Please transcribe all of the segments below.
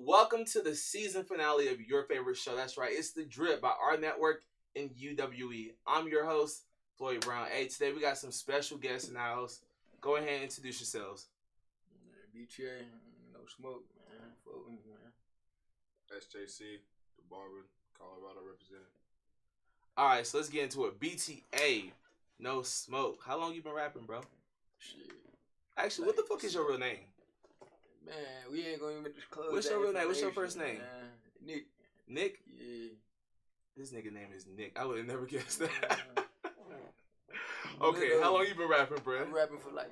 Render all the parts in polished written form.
Welcome to the season finale of your favorite show. That's right, it's The Drip by AHRR Network and UWE. I'm your host, FLOYD BROWN. Hey, today we got some special guests in the house. Go ahead and introduce yourselves. BTA, no smoke, man. Fuck with me, man. SJC, the Barber, Colorado representative. All right, so let's get into it. BTA, no smoke. How long you been rapping, bro? Shit. Actually, what the fuck is your real name? Man, we ain't gonna even disclose. What's your real name? What's your first name? Nick. Nick? Yeah. This nigga name is Nick. I would have never guessed that. Okay, how long you been rapping, bro? I'm rapping for about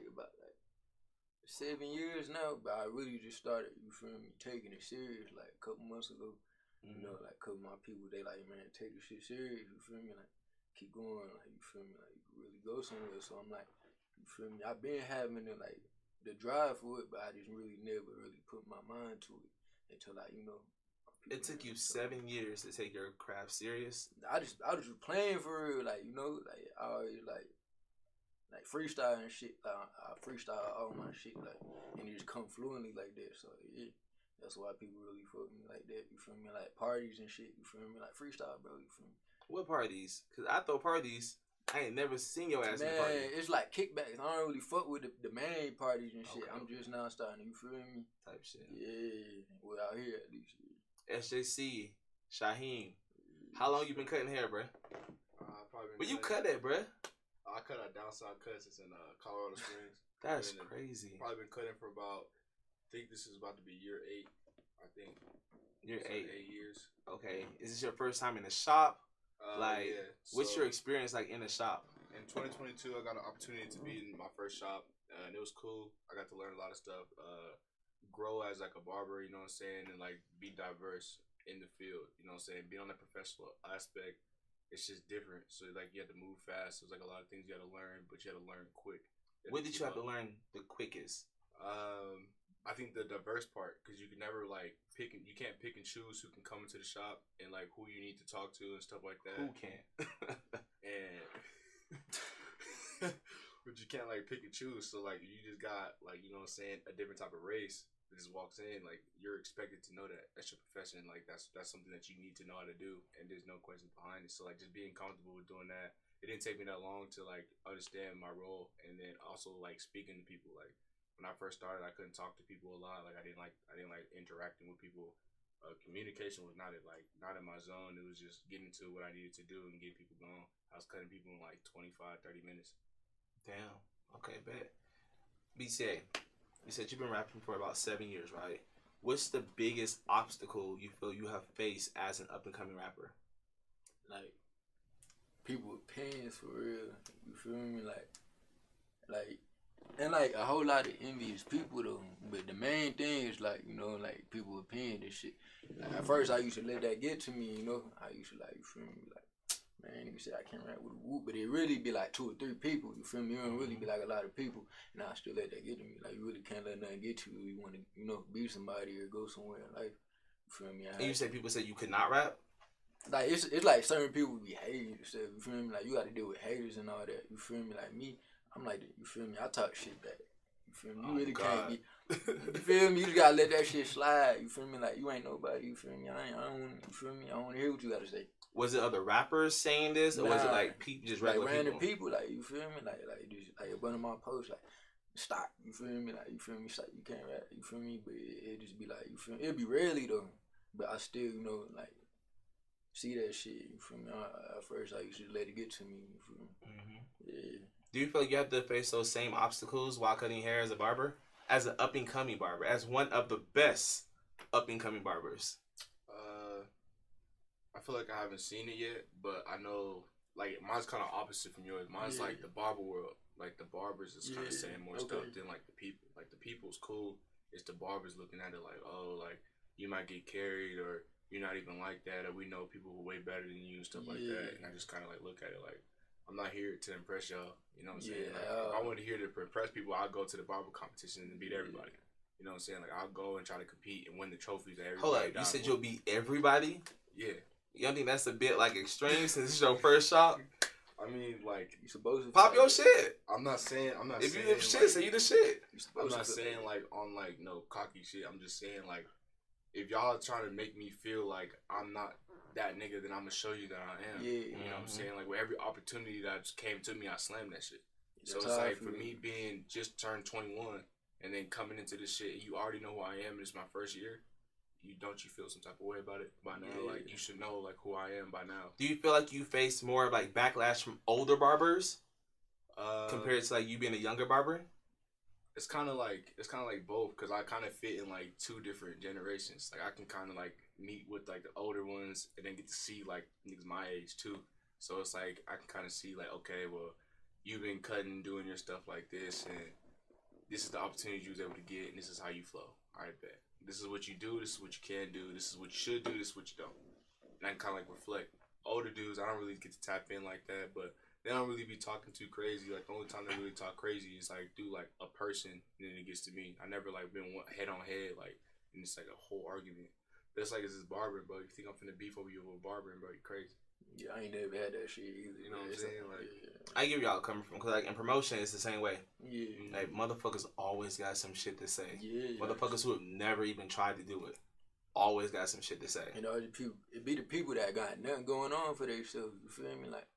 7 years now, but I really just started, you feel me, taking it serious like a couple months ago. You know, like a couple of my people, they like, man, take this shit serious, you feel me? Like, keep going, like, you feel me? Like, you really go somewhere. So I'm like, you feel me? I've been having it, like, the drive for it, but I just never really put my mind to it until It took you 7 years to take your craft serious. I just was playing for real, like I always like freestyle and shit. I freestyle all my shit, like, and it just come fluently like that. So yeah, that's why people really fuck me like that. You feel me? Like parties and shit. You feel me? Like freestyle, bro. You feel me? What parties? Cause I throw parties. I ain't never seen your ass in a party. Man, it's like kickbacks. I don't really fuck with the main parties and shit. Okay. I'm just now starting, you feel me? Type shit. Yeah, well out here at least. Yeah. SJC, Shaheem. How long you been cutting hair, bro? Probably. Where you cut at, bro? I cut a down south cuts. It's in Colorado Springs. That's crazy. Probably been cutting for about, I think this is about to be year 8. I think. Year 8. 8 years. Okay. Is this your first time in the shop? Yeah. What's your experience like in the shop? In 2022, I got an opportunity to be in my first shop, and it was cool. I got to learn a lot of stuff, grow as like a barber, you know what I'm saying, and like be diverse in the field, you know what I'm saying. Being on the professional aspect, it's just different. So like you have to move fast. There's like a lot of things you had to learn, but you had to learn quick. What did you have to learn the quickest? I think the diverse part, because you can never like you can't pick and choose who can come into the shop and like who you need to talk to and stuff like that. Who can't? And but you can't like pick and choose. So like you just got like, you know what I'm saying, a different type of race that just walks in. Like you're expected to know that. That's your profession. Like that's something that you need to know how to do, and there's no questions behind it. So like just being comfortable with doing that. It didn't take me that long to like understand my role, and then also like speaking to people. Like when I first started, I couldn't talk to people a lot. Like I didn't like interacting with people. Communication was not in my zone. It was just getting to what I needed to do and get people going. I was cutting people in like 25, 30 minutes. Damn. Okay, bet. BTA, you said you've been rapping for about 7 years, right? What's the biggest obstacle you feel you have faced as an up-and-coming rapper? Like, people with pens for real. You feel me? Like, and like a whole lot of envious people though. But the main thing is like, you know, like people with pens and shit. Like at first I used to let that get to me, you know. I used to like, you feel me, like, man, nigga say I can't rap with a whoop, but it really be like 2 or 3 people, you feel me? You don't really be like a lot of people, and I still let that get to me. Like you really can't let nothing get to you. You want to, you know, be somebody or go somewhere in life. You feel me? And you say people say you could not rap? Like it's like certain people be hating and stuff, you feel me? Like you got to deal with haters and all that, you feel me? Like me, I'm like, you feel me? I talk shit back. You feel me? You really can't be. You feel me? You just gotta let that shit slide. You feel me? Like you ain't nobody. You feel me? I don't. You feel me? I don't wanna hear what you gotta say. Was it other rappers saying this, or was it like people, just regular like random people? Like you feel me? Like just like a bunch of my posts like stop. You feel me? Like you feel me? Stop. You can't rap. You feel me? But it just be like you feel me? It'd be rarely though. But I still, you know, like see that shit. You feel me? At first I used to let it get to me. You feel me? Yeah. Do you feel like you have to face those same obstacles while cutting hair as a barber? As an up-and-coming barber? As one of the best up-and-coming barbers? I feel like I haven't seen it yet, but I know, like, mine's kind of opposite from yours. Mine's like the barber world. Like, the barbers is kind of saying more stuff than, like, the people. Like, the people's cool. It's the barbers looking at it like, oh, like, you might get carried, or you're not even like that, or we know people who are way better than you and stuff like that. And I just kind of, like, look at it like, I'm not here to impress y'all. You know what I'm saying? Like, if I wanted to here to impress people, I'll go to the barber competition and beat everybody. You know what I'm saying? Like, I'll go and try to compete and win the trophies that everybody. Hold up, you said you'll beat everybody? Yeah. You don't think that's a bit, like, extreme since it's your first shop? I mean, like, you supposed to pop your shit. I'm not saying. If you the shit, say you the shit. I'm not saying like on like no cocky shit. I'm just saying like, if y'all trying to make me feel like I'm not that nigga, then I'm gonna show you that I am. You know what I'm saying? Like with every opportunity that just came to me, I slammed that shit. So it's like for me being just turned 21 and then coming into this shit, you already know who I am. And it's my first year. You feel some type of way about it by now? Like you should know like who I am by now. Do you feel like you face more of like backlash from older barbers compared to like you being a younger barber? It's kind of like both, because I kind of fit in like 2 different generations. Like I can kind of like meet with like the older ones and then get to see like niggas my age too. So it's like I can kind of see like, okay, well, you've been cutting, doing your stuff like this, and this is the opportunity you was able to get, and this is how you flow. All right, bet. This is what you do, this is what you can do, this is what you should do, this is what you don't. And I can kind of like reflect. Older dudes, I don't really get to tap in like that, but they don't really be talking too crazy. Like the only time they really talk crazy is like through like a person, and then it gets to me. I never like been head on head, like, and it's like a whole argument. But it's like it's this barbering, bro. You think I'm finna beef over you with barbering, bro? You crazy. Yeah, I ain't never had that shit either. You know what I'm saying? Like, I give y'all coming from, because like in promotion it's the same way. Yeah. Like motherfuckers always got some shit to say. Yeah. Motherfuckers who have never even tried to do it always got some shit to say. You know, it be the people that got nothing going on for themselves. You feel me? Like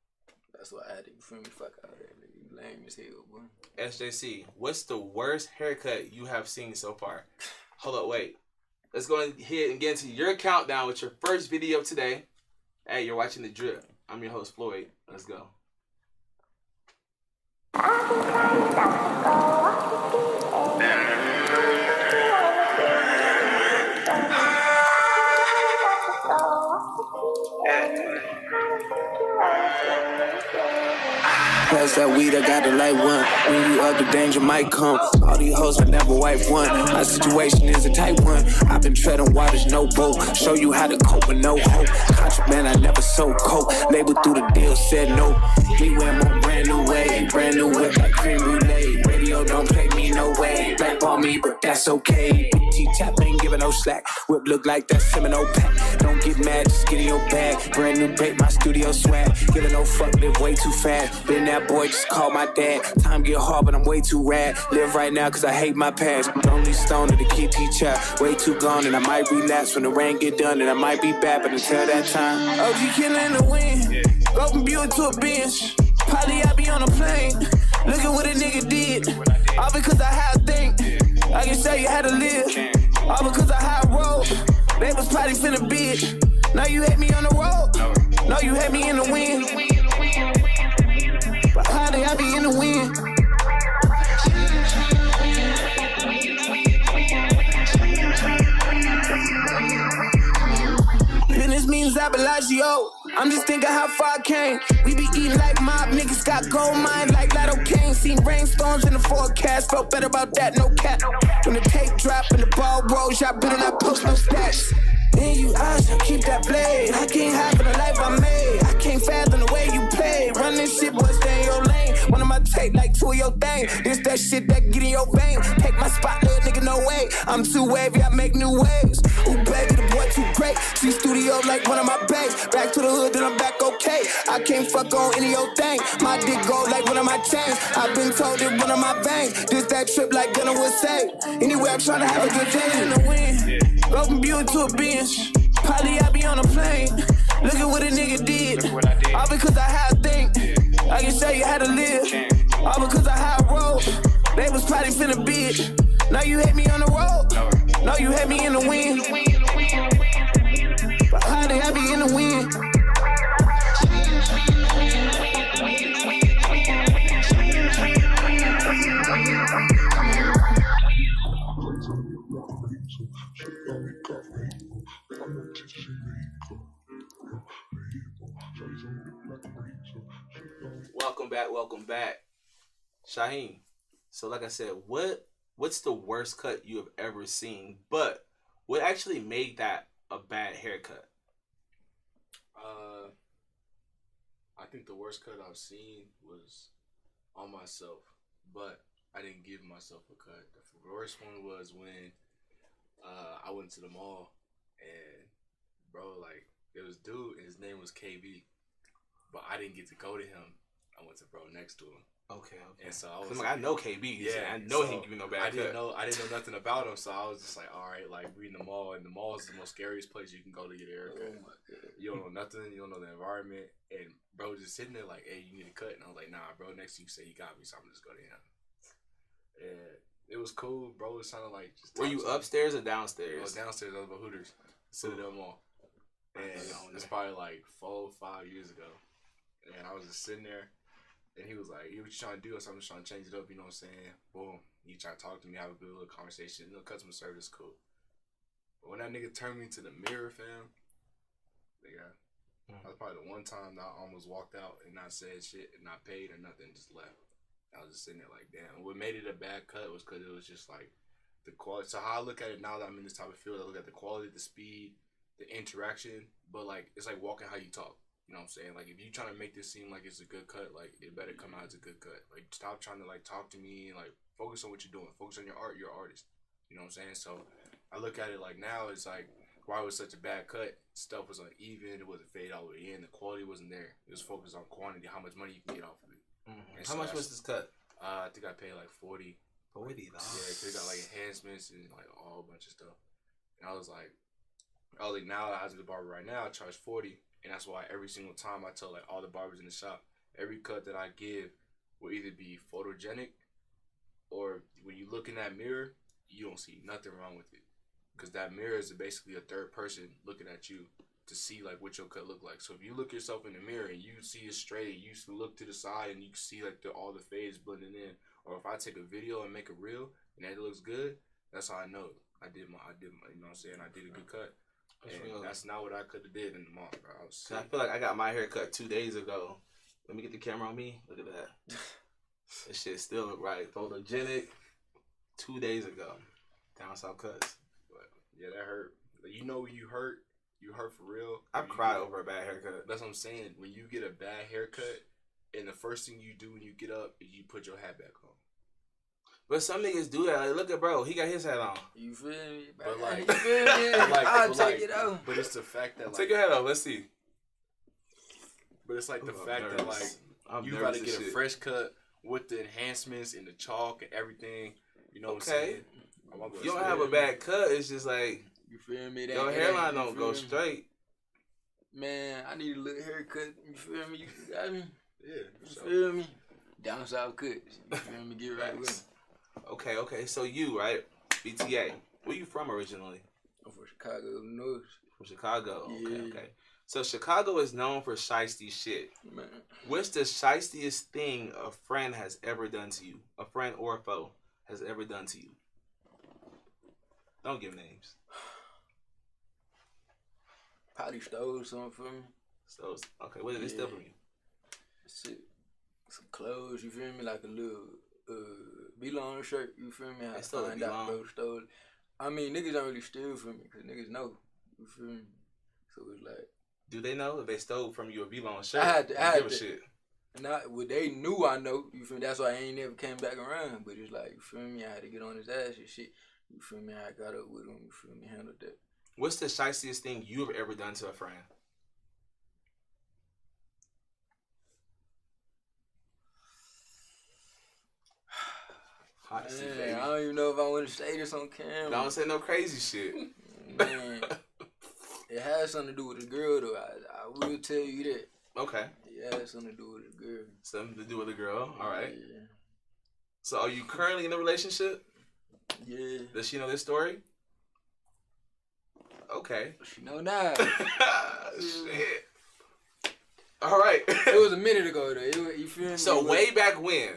that's why I had to, you feel me? Fuck out of that. You lame as hell, boy. SJC, what's the worst haircut you have seen so far? Hold up, wait. Let's go ahead and get into your countdown with your first video today. Hey, you're watching The Drip. I'm your host, Floyd. Let's go. Pass that weed, I got the light one. When you up, the danger might come. All these hoes, I never wipe one. My situation is a tight one. I've been treading waters, no boat. Show you how to cope with no hope. Contraband, I never sold coke. Label through the deal, said no. We went more brand new way. Brand new whip like cream brulee. Radio don't play me no way. Like blackball me, but that's okay. T-Tap ain't giving no slack. Whip look like that Seminole pack. Don't get mad, just get in your bag. Brand new bait, my studio swag. Giving no fuck, live way too fast. Been that boy, just call my dad. Time get hard, but I'm way too rad. Live right now, cause I hate my past. Only stone to the key teacher. Way too gone, and I might relapse when the rain get done. And I might be back, but until that time, OG killing the wind. Go from Buick to a Benz. Probably I be on a plane. Look at what a nigga did. All because I had a think. I can show you how to live. All because I had a road. They was probably finna bid. Now you hate me on the road. No, you hate me in the wind. But how did I be in the wind? Business means Appalachio. I'm just thinking how far I came. We be eating like mob niggas, got gold mines like Lotto Kane. Seen rainstorms in the forecast, felt better about that, no cap. When the tape drop and the ball rolls, y'all better not post no stats. Then you eyes, I keep that blade. I can't hide for the life I made. I can't fathom the way you play. Run this shit, boy, stay in your lane. One of my tape, like two of your thing. This that shit that get in your vein. Take my spot, little nigga, no way. I'm too wavy, I make new waves. Ooh, baby, the boy too great. See studio like one of my bags. Back to the hood, then I'm back okay. I can't fuck on any old thing. My dick go like one of my chains. I've been told it one of my veins. This that trip like Gunna would say. Anyway, I'm trying to have a good day in the wind. Go from Buick to a Benz. Probably I be on a plane. Look at what a nigga did. All because I had a think. I can show you how to live. All because I had a road. They was probably finna bid. Now you hate me on the road. No, you hate me in the wind. But how did I be in the wind? Welcome back. Shaheen, so like I said, what's the worst cut you have ever seen? But what actually made that a bad haircut? I think the worst cut I've seen was on myself, but I didn't give myself a cut. The worst one was when I went to the mall and bro, like there was a dude and his name was KB, but I didn't get to go to him. I went to bro next to him. Okay. And so I was like, I know KB. Yeah, I know so he didn't give me no bad I didn't cut. know nothing about him, so I was just like, all right, like we in the mall, and the mall is the most scariest place you can go to get a haircut. Oh my God. You don't know nothing, you don't know the environment, and bro just sitting there like, hey, you need a cut, and I was like, nah, bro, next to you say he got me, so I'm just go to him. And it was cool, bro. It sounded like just. Were you upstairs or downstairs? I was downstairs. I was at Hooters, Citadel Mall, and it's probably like 4 or 5 years ago, and I was just sitting there. And he was like, "You what you trying to do?" So I'm just trying to change it up, you know what I'm saying? Boom. He trying to talk to me, have a good little conversation. You know, customer service, cool. But when that nigga turned me to the mirror, fam, nigga, that was probably the one time that I almost walked out and not said shit and not paid or nothing, just left. I was just sitting there like, damn. What made it a bad cut was because it was just like the quality. So how I look at it now that I'm in this type of field, I look at the quality, the speed, the interaction, but like it's like walking how you talk. You know what I'm saying? Like, if you trying to make this seem like it's a good cut, like, it better come out as a good cut. Like, stop trying to, like, talk to me. Like, focus on what you're doing. Focus on your art. You're an artist. You know what I'm saying? So, I look at it like now, it's like, why it was such a bad cut? Stuff was uneven. It wasn't fade all the way in. The quality wasn't there. It was focused on quantity, how much money you can get off of it. How much was this cut? I think I paid, like, $40. $40? Yeah, because they got, like, enhancements and, like, a whole bunch of stuff. And I was like, now, as a barber right now, I charge $40. And that's why every single time I tell like all the barbers in the shop, every cut that I give will either be photogenic or when you look in that mirror, you don't see nothing wrong with it. Because that mirror is basically a third person looking at you to see like what your cut look like. So if you look yourself in the mirror and you see it straight, you look to the side and you can see like all the fades blending in. Or if I take a video and make a reel and it looks good, that's how I know I did my, you know what I'm saying? I did a good cut. And that's not what I could have did in the mall, bro. I feel like I got my hair cut 2 days ago. Let me get the camera on me. Look at that. This shit still look right. Photogenic. 2 days ago. Down south cuts. But yeah, that hurt. You know when you hurt for real. I've cried over a bad haircut. That's what I'm saying. When you get a bad haircut, and the first thing you do when you get up is you put your hat back on. But some niggas do that. Like, look at bro, he got his hat on. You feel me? But like, you feel me? I'll take it out. But it's the fact that like, Take your hat off. Let's see. But it's like the I'm fact that like I'm you nervous gotta get a shit. fresh cut with the enhancements and the chalk and everything. You know what I'm Okay. saying? You don't have a bad cut. It's just like You feel me? your hairline don't go straight. Man, I need a little haircut. You feel me? You got me? Yeah. You feel me? Down south cuts. You feel me? Get right with me. Okay. So you, right? BTA. Where you from originally? I'm from Chicago, Illinois. From Chicago. Yeah. Okay. So Chicago is known for shiesty shit. Man. What's the shiestiest thing a friend has ever done to you? A friend or a foe has ever done to you? Don't give names. Probably stole something from me. So okay, what did they steal from you? Shit. Some clothes, you feel me? Like a little B-long shirt, you feel me? I They stole a find out B-long? bro stole it. I mean, niggas don't really steal from me, because niggas know. You feel me? So it's like, Do they know if they stole from you a V-long shirt? I had Don't give a to. shit. Well, they knew I know, you feel me? That's why I ain't never came back around. But it's like, you feel me? I had to get on his ass and shit. You feel me? I got up with him, you feel me? Handled that. What's the shiestiest thing you've ever done to a friend? Hot seat, baby. Man, I don't even know if I want to say this on camera. Don't say no crazy shit. Man, it has something to do with the girl, though. I will tell you that. Okay. It has something to do with the girl. Something to do with a girl. All right. Yeah. So are you currently in a relationship? Yeah. Does she know this story? Okay. She know now. Shit. All right. It was a minute ago, though. You feel me? So way back when,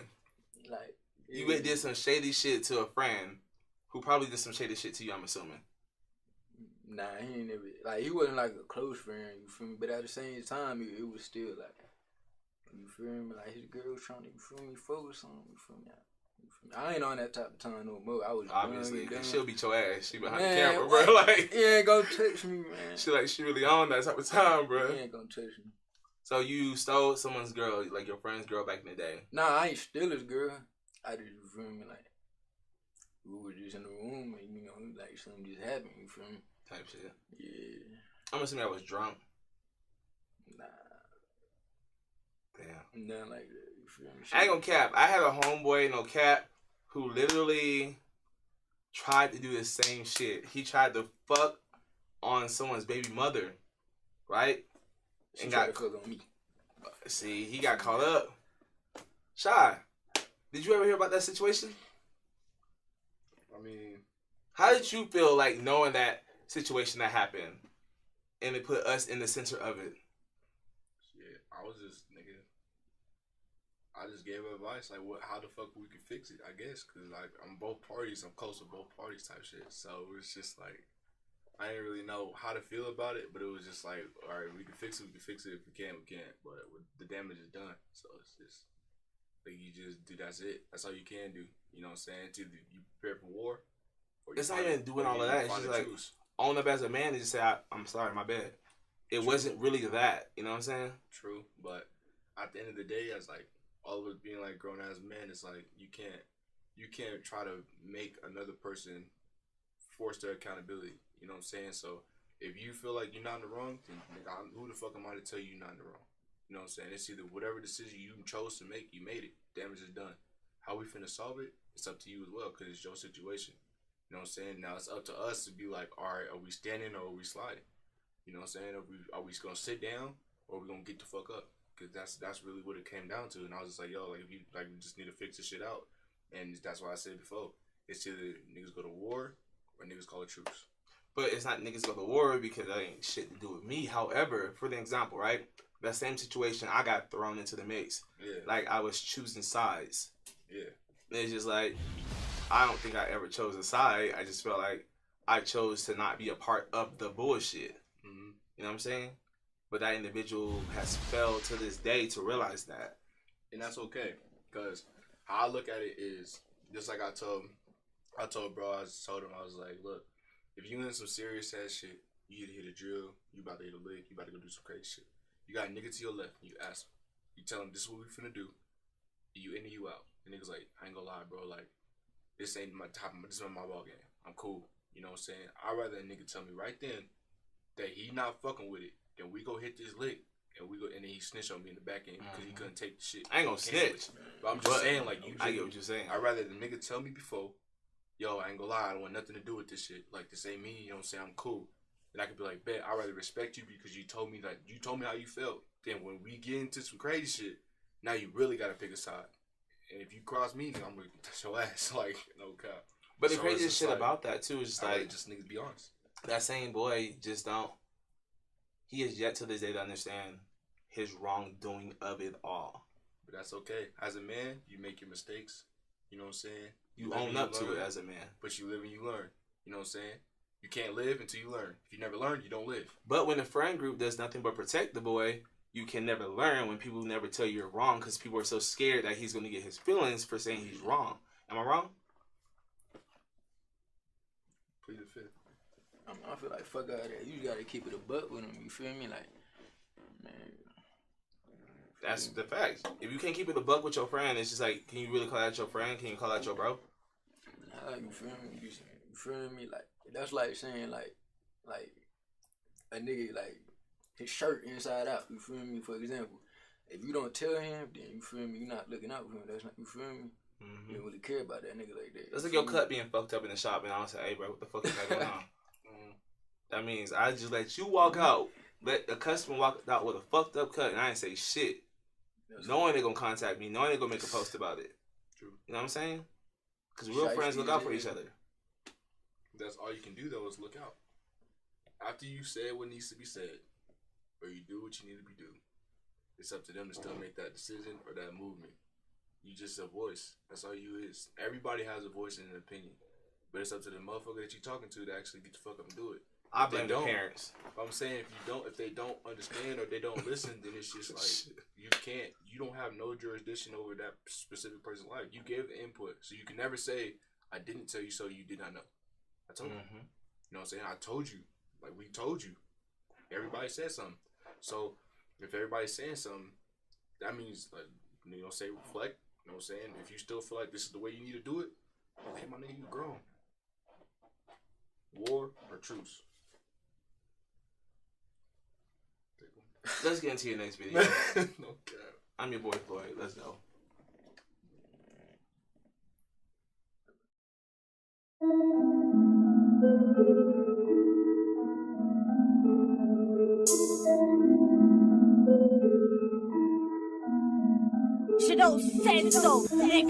like you did some shady shit to a friend who probably did some shady shit to you, I'm assuming. Nah, he ain't never, like, he wasn't like a close friend, you feel me? But at the same time, it was still like, you feel me? Like, his girl was trying to, you feel me, focus on him, you feel me? I ain't on that type of time no more. I was Obviously, young, she'll beat your ass. She behind Man, the camera, what? bro. Like, He ain't gonna touch me, man. she really on that type of time, bro. He ain't gonna touch me. So you stole someone's girl, like your friend's girl back in the day. Nah, I ain't steal his girl. I just, you feel me, like, we were just in the room and, you know, like, something just happened, you feel me? Type shit. Yeah. I'm assuming I was drunk. Nah. Damn. Nothing like that, you feel me? I ain't gonna cap. I had a homeboy, no cap, who literally tried to do the same shit. He tried to fuck on someone's baby mother, right? She And tried got to fuck on me. See, he got caught up. Shy, did you ever hear about that situation? I mean, How did you feel like knowing that situation that happened and it put us in the center of it? shit, I was just nigga. I just gave advice like how the fuck we could fix it. I guess because like I'm both parties, I'm close to both parties type shit. So it was just like I didn't really know how to feel about it, but it was just like, all right, we can fix it. We can fix it. If we can't, we can't. But the damage is done. So it's just like you just do. That's it. That's all you can do. You know what I'm saying? It's either you prepare for war. Or you It's not even doing all of that. It's just like own up as a man and just say, I'm sorry, my bad. It wasn't really that. You know what I'm saying? True, but at the end of the day, as like all of us being like grown ass men, it's like you can't try to make another person force their accountability. You know what I'm saying? So if you feel like you're not in the wrong, then nigga, who the fuck am I to tell you you're not in the wrong? You know what I'm saying? It's either whatever decision you chose to make, you made it. Damage is done. How we finna solve it? It's up to you as well, cause it's your situation. You know what I'm saying? Now it's up to us to be like, all right, are we standing or are we sliding? You know what I'm saying? Are we gonna sit down or are we gonna get the fuck up? Cause that's really what it came down to. And I was just like, yo, like if you like, we just need to fix this shit out. And that's why I said before, it's either niggas go to war or niggas call it troops. But it's not niggas go to war because that ain't shit to do with me. However, for the example, right? That same situation, I got thrown into the mix. Yeah. Like I was choosing sides. Yeah. And it's just like, I don't think I ever chose a side. I just felt like I chose to not be a part of the bullshit. Mm-hmm. You know what I'm saying? But that individual has failed to this day to realize that. And that's okay. Because how I look at it is, just like I told bro, I told him, I was like, look, if you in some serious ass shit, you either hit a drill, you about to hit a lick, you about to go do some crazy shit. You got a nigga to your left, you ask him. You tell him, this is what we finna do. You in or you out. The nigga's like, I ain't gonna lie, bro, like, this ain't this ain't my ball game. I'm cool. You know what I'm saying? I'd rather a nigga tell me right then that he not fucking with it, then we go hit this lick, and then he snitch on me in the back end because he couldn't take the shit. I ain't gonna snitch. But I'm just saying, like, I get what you're saying. I'd rather the nigga tell me before, yo, I ain't gonna lie, I don't want nothing to do with this shit. Like, this ain't me, you know what I'm saying? I'm cool. And I could be like, bet, I'd rather respect you because you told me how you felt. Then when we get into some crazy shit, now you really gotta pick a side. And if you cross me, then I'm gonna touch your ass. Like, no cap. But the craziest shit about that too is just like, just niggas be honest. That same boy just don't. He is yet to this day to understand his wrongdoing of it all. But that's okay. As a man, you make your mistakes. You know what I'm saying? You own up to it as a man. But you live and you learn. You know what I'm saying? You can't live until you learn. If you never learn, you don't live. But when the friend group does nothing but protect the boy, you can never learn when people never tell you you're wrong because people are so scared that he's going to get his feelings for saying he's wrong. Am I wrong? Plead the fifth. I feel like fuck out of that. You gotta keep it a buck with him. You feel me? Like, man. That's the facts. If you can't keep it a buck with your friend, it's just like, can you really call out your friend? Can you call out your bro? Nah, you feel me? You feel me? Like, that's like saying like a nigga like his shirt inside out. You feel me? For example, if you don't tell him, then you feel me? You're not looking out for him. That's not, you feel me? You don't really care about that nigga like that. That's like your cut being fucked up in the shop, and I'll say, hey, bro, what the fuck is that going on? That means I just let you walk out, let the customer walk out with a fucked up cut, and I ain't say shit. Knowing they're going to contact me, knowing they're going to make a post about it. True. You know what I'm saying? Because real friends look out for each other. That's all you can do, though, is look out. After you say what needs to be said, or you do what you need to be doing, it's up to them to still make that decision or that movement. You just a voice. That's all you is. Everybody has a voice and an opinion. But it's up to the motherfucker that you're talking to actually get the fuck up and do it. I blame the parents. I'm saying if they don't understand or they don't listen, then it's just like you don't have no jurisdiction over that specific person's life. You gave the input. So you can never say, I didn't tell you so you did not know. I told you. You know what I'm saying? I told you. Like, we told you. Everybody said something. So if everybody's saying something, that means, like, you know, say reflect. You know what I'm saying? If you still feel like this is the way you need to do it, hey, my nigga, you grown. War or truce? Let's get into your next video. No cap. I'm your boy Floyd. Let's go.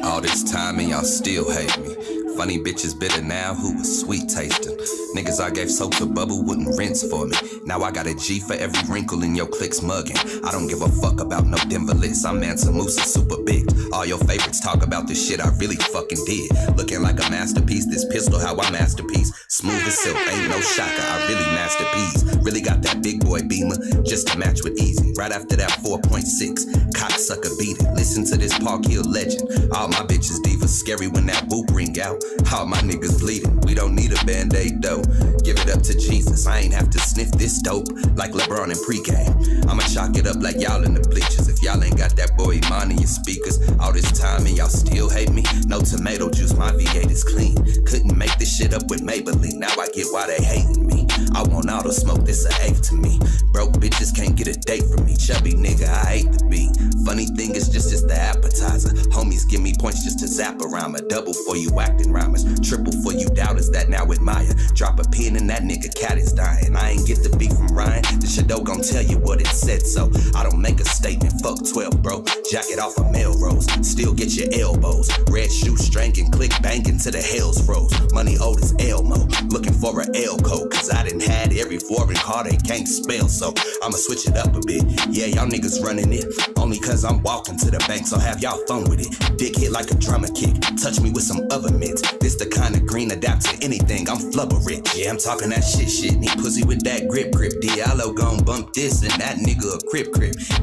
All this time and y'all still hate me. Funny bitches bitter now, who was sweet tasting. Niggas I gave soap to bubble wouldn't rinse for me. Now I got a G for every wrinkle in your cliques mugging. I don't give a fuck about no Denver list. I'm Mansa Musa super big. All your favorites talk about this shit I really fucking did. Looking like a masterpiece, this pistol how I masterpiece. Smooth as silk, ain't no shocker, I really masterpiece. Really got that big boy beamer, just to match with easy. Right after that 4.6, cocksucker beat it. Listen to this Park Hill legend. All my bitches divas, scary when that boop ring out. All my niggas bleeding, we don't need a band-aid though. Give it up to Jesus, I ain't have to sniff this dope like LeBron in pregame. I'ma chalk it up like y'all in the bleachers. If y'all ain't got that boy Iman in your speakers, all this time and y'all still hate me. No tomato juice, my V8 is clean. Couldn't make this shit up with Maybelline, now I get why they hating me. I want auto smoke, this a eighth to me. Broke bitches can't get a date from me. Chubby nigga, I hate to be. Funny thing is just the appetizer. Homies give me points just to zap a rhymer. Double for you acting rhymers. Triple for you doubters that now admire. Drop a pin and that nigga cat is dying. I ain't get the beat from Ryan. The shadow gon' tell you what it said, so I don't make a statement. Fuck 12, bro. Jacket off of Melrose. Still get your elbows. Red shoe string and click banging to the hells froze. Money old as Elmo. Looking for a L code, cause I done had every foreign car they can't spell, so I'ma switch it up a bit. Yeah, y'all niggas running it. Only cause I'm walking to the bank, so have y'all fun with it. Dick hit like a drummer kick. Touch me with some other mitts. This the kind of green adapt to anything. I'm flubber rich. Yeah, I'm talking that shit. Need pussy with that grip. Diallo gon' bump this and that nigga a crip.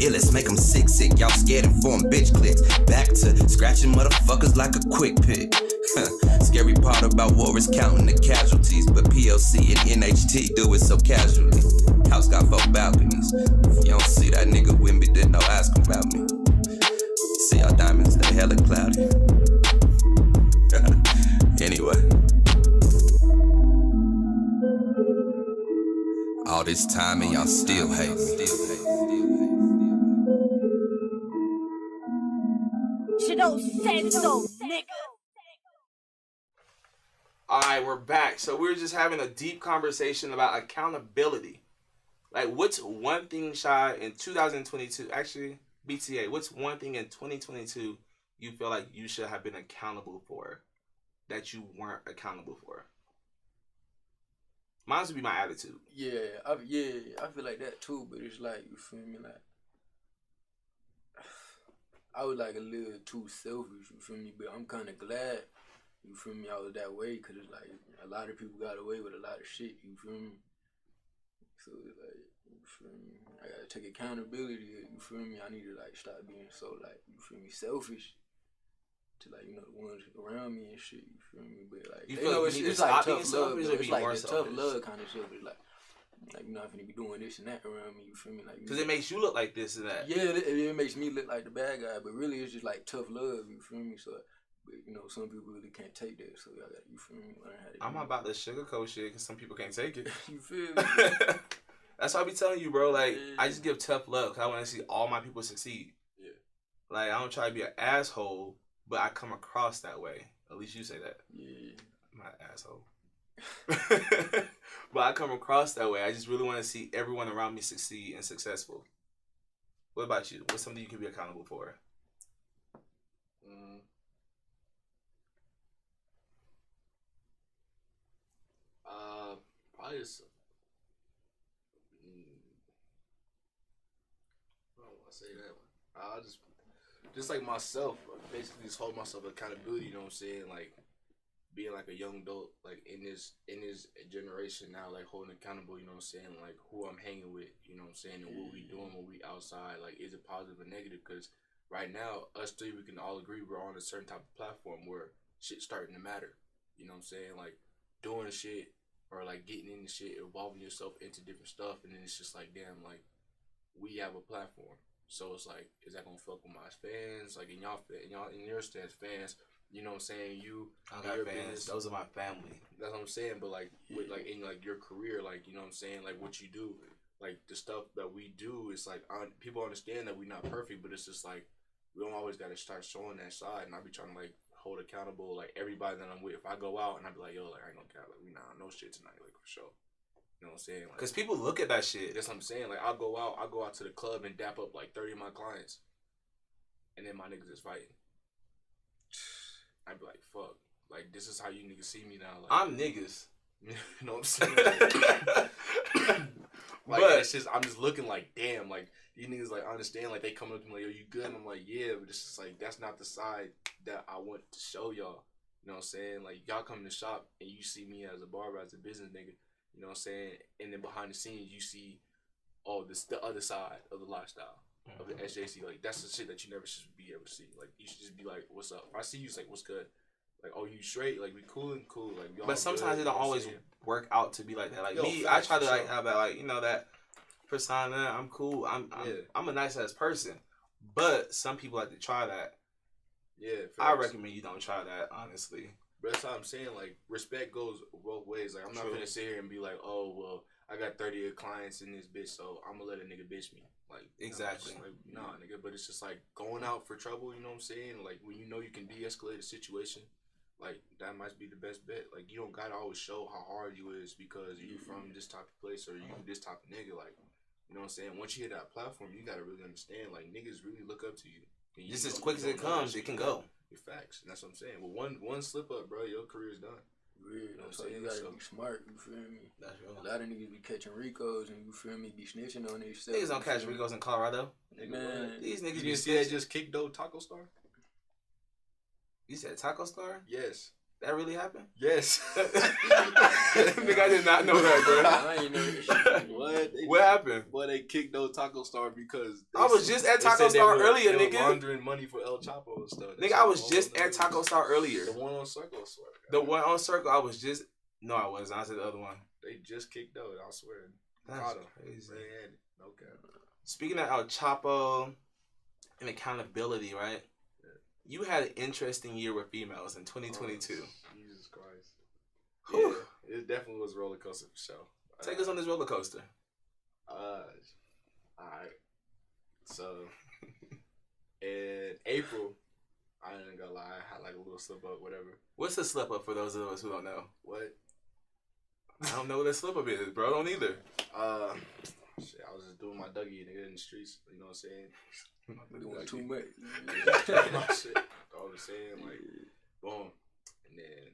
Illest make them sick. Y'all scared and form bitch clicks. Back to scratching motherfuckers like a quick pick. Scary part about war is counting the casualties, but PLC and NHT do it so casually. House got 4 balconies. If you don't see that nigga Wimby, then don't ask about me. See y'all diamonds, they hella cloudy. All this time and y'all still hate me. Shit don't say so, nigga. All right, we're back. So we were just having a deep conversation about accountability. Like, what's one thing, Shy, in 2022? Actually, BTA, what's one thing in 2022 you feel like you should have been accountable for that you weren't accountable for? Mine would be my attitude. I feel like that too. But it's like, you feel me, like I was like a little too selfish. You feel me, but I'm kind of glad. You feel me? I was that way because it's like a lot of people got away with a lot of shit. You feel me? So it's like, you feel me? I gotta take accountability. You feel me? I need to like stop being so like, you feel me, selfish to like, you know, the ones around me and shit. You feel me? But like, you feel like it's like tough love. It's like the tough love kind of shit. It's like you're not finna be doing this and that around me. You feel me? Like, because it makes you look like this and that. Yeah, it makes me look like the bad guy, but really it's just like tough love. You feel me? So. But, you know, some people really can't take that, so y'all got, you feel me, learn how to I'm about the sugarcoat shit because some people can't take it. You feel me? That's why I be telling you, bro. Like, I just give tough love because I want to see all my people succeed. Yeah. Like, I don't try to be an asshole, but I come across that way. At least you say that. Yeah. I'm not an asshole. But I come across that way. I just really want to see everyone around me succeed and successful. What about you? What's something you can be accountable for? Probably just, I don't want to say that one. I just like myself, basically just hold myself accountability. You know what I'm saying? Like being like a young adult, like in this generation now, like holding accountable. You know what I'm saying? Like who I'm hanging with. You know what I'm saying? And what we doing when we outside. Like is it positive or negative? Because right now, us three, we can all agree we're on a certain type of platform where shit's starting to matter. You know what I'm saying? Like doing shit. Or like getting into shit, involving yourself into different stuff, and then it's just like, damn, like we have a platform. So it's like, is that gonna fuck with my fans? Like in your stance, fans, you know what I'm saying? I got fans. Business, those are my family. That's what I'm saying. But like with like in like your career, like you know what I'm saying, like what you do, like the stuff that we do, it's like people understand that we're not perfect, but it's just like we don't always gotta start showing that side, and I be trying to like hold accountable like everybody that I'm with. If I go out and I be like, yo, like I ain't gonna cap, like we not no shit tonight, like for sure. You know what I'm saying? Like, cause people look at that shit. That's what I'm saying. Like I'll go out to the club and dap up like 30 of my clients, and then my niggas is fighting. I'd be like, fuck, like this is how you niggas see me now. Like I'm niggas. You know what I'm saying? Like but it's just I'm just looking like, damn, like these niggas like understand, like they come up to me like, yo, you good? And I'm like, yeah, but it's just like that's not the side that I want to show y'all. You know what I'm saying? Like y'all come to the shop and you see me as a barber, as a business nigga. You know what I'm saying? And then behind the scenes you see the other side of the lifestyle of the SJC. Like that's the shit that you never should be able to see. Like you should just be like, what's up? If I see you, it's like, what's good? Like, oh, you straight? Like we cool and cool. Like, but sometimes it don't always work out to be like that. Like me, facts, I try to like have that, like, you know, that persona. I'm cool. I'm a nice ass person. But some people like to try that. Yeah, facts. I recommend you don't try that, honestly. But that's how I'm saying, like, respect goes both ways. Like, I'm not gonna sit here and be like, oh, well, I got 30 clients in this bitch, so I'm gonna let a nigga bitch me. Like, exactly. Like, nah, nigga. But it's just like going out for trouble, you know what I'm saying? Like, when you know you can de-escalate a situation, like, that might be the best bet. Like, you don't gotta always show how hard you is because you from this type of place or you this type of nigga. Like, you know what I'm saying? Once you hit that platform, you gotta really understand, like, niggas really look up to you. Just as quick as it comes, it can go. Your facts. And that's what I'm saying. Well, one slip up, bro, your career's done. Real. You know what I'm saying? You gotta be smart, you feel me? That's real. A lot of niggas be catching Ricos and, you feel me, be snitching on these stuff. Niggas don't catch Ricos in Colorado. Man, these niggas you see that just kicked though Taco Star? You said Taco Star? Yes. That really happened? Yes. Nigga, I did not know that, bro. I ain't know that shit. What happened? Well, they kicked no Taco Star because I was just at Taco Star earlier, they nigga. Were laundering money for El Chapo and stuff. Nigga, I was just at Taco Star earlier. The one on Circle, I swear. The one on Circle, I was just. No, I wasn't. I said the other one. They just kicked out, I swear. That's crazy. No cap. Speaking of El Chapo and accountability, right? Yeah. You had an interesting year with females in 2022. Jesus Christ. Yeah, it definitely was a roller coaster for sure. Take us on this roller coaster. Alright. So in April, I ain't gonna lie, I had like a little slip up, whatever. What's a slip up for those of us who don't know? What? I don't know what a slip up is, bro. I don't either. Shit, I was just doing my Dougie nigga in the streets. You know what I'm saying? Doing too much. My shit. All I'm saying, like, boom, and then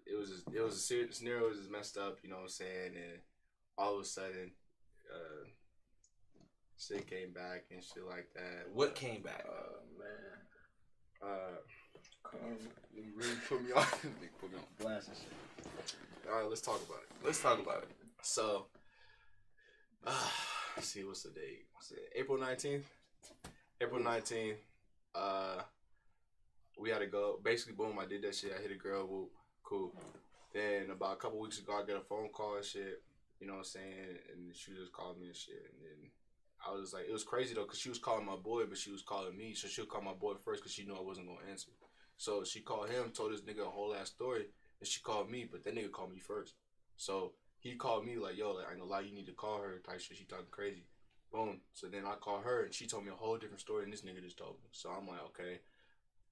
it was a serious scenario. Was just messed up. You know what I'm saying? And all of a sudden, shit came back and shit like that. What came back? Man. You really put me on. Put me on blast and shit. All right, let's talk about it. So, let's see, what's the date? What's it? April 19th. April 19th. We had to go. Basically, boom, I did that shit. I hit a girl. Whoop, cool. Then about a couple weeks ago, I got a phone call and shit. You know what I'm saying? And she just called me and shit. And then I was like, it was crazy though, because she was calling my boy, but she was calling me. So she'll call my boy first because she knew I wasn't going to answer. So she called him, told this nigga a whole ass story. And she called me, but that nigga called me first. So he called me like, yo, like, I ain't gonna lie, you need to call her type shit. She talking crazy. Boom. So then I called her and she told me a whole different story than this nigga just told me. So I'm like, okay.